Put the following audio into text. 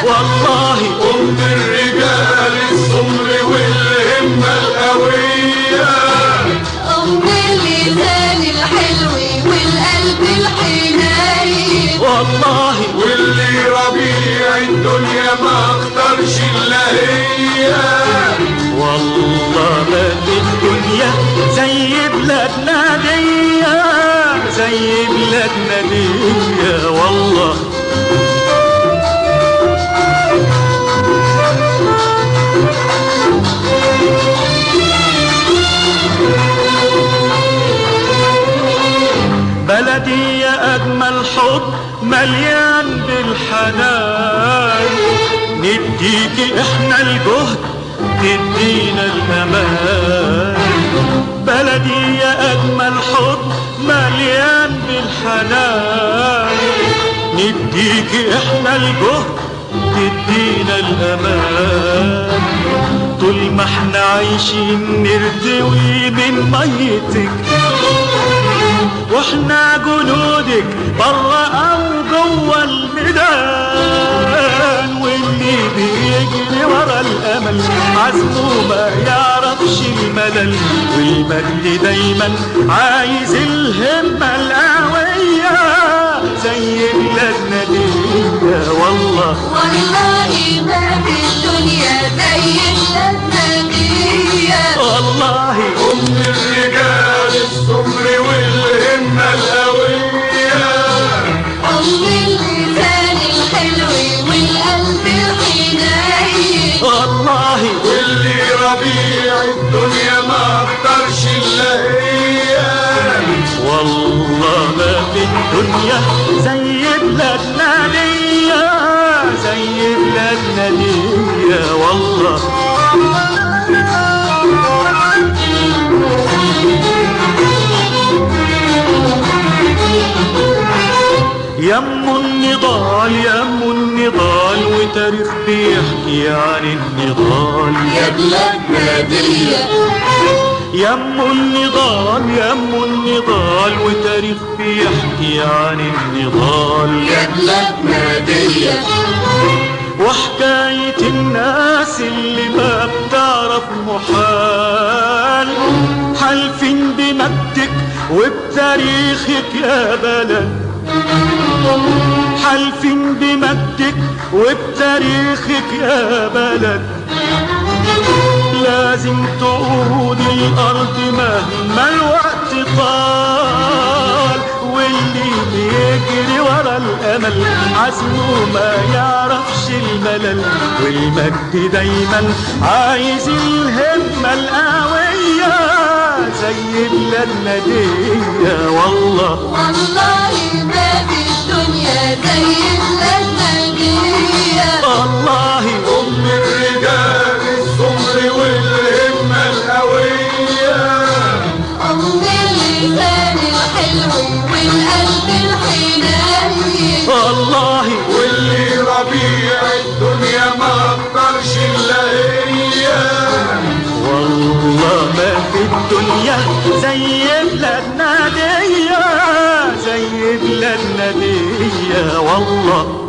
والله أم الرجال السمر والهمة القوية، أم اللسان الحلو والقلب الحنين، والله واللي ربيع الدنيا ما اختارش إلا هي. والله ما في الدنيا زي بلادنا دي، زي بلادنا دي والله. بلدي يا أجمل حضن مليان بالحنان، نديكي احنا الجهد تدينا الأمان. بلدي يا أجمل حضن مليان بالحنان، نديكي احنا الجهد تدينا الأمان. طول ما احنا عايشين نرتوي من ميتك، واحنا جنودك برا او جوا الميدان. واللي بيجري ورا الامل عزمه ما يعرفش الملل، والمجد دايما عايز الهمه القويه زي بلادنا دي والله. والله ما في الدنيا زي بلادنا دي، والله أم الرجال السمر والهمة القوية، أم اللسان الحلو والقلب الحنين، والله واللي ربيع الدنيا ما اختارش إلا هي. والله ما في الدنيا زي بلادنا دي، زي بلادنا دي والله. يم النضال يم النضال وتاريخ بيحكي عن النضال يا بلادنا دي، يم النضال يم النضال وتاريخ بيحكي عن النضال يا بلادنا دي، وحكاية الناس اللي ما بتعرف محال، حالفين بمجدك وبتاريخك يا بلد، حالفين بمجدك وبتاريخك يا بلد. لازم تقود الأرض مهما الوقت طال، واللي بيجري ورا الأمل عزمه ما يعرفش الملل، والمجد دايما عايز الهمة القوية زي بلادنا دي والله. والله ما في الدنيا زي بلادنا دي، والله أم الرجال السمر والهمة القوية، أم اللسان الحلو والقلب الحنين، والله واللي ربيع الدنيا ما اختارش إلا هي. والله ما في الدنيا زي بلادنا دي، زي بلادنا دي والله.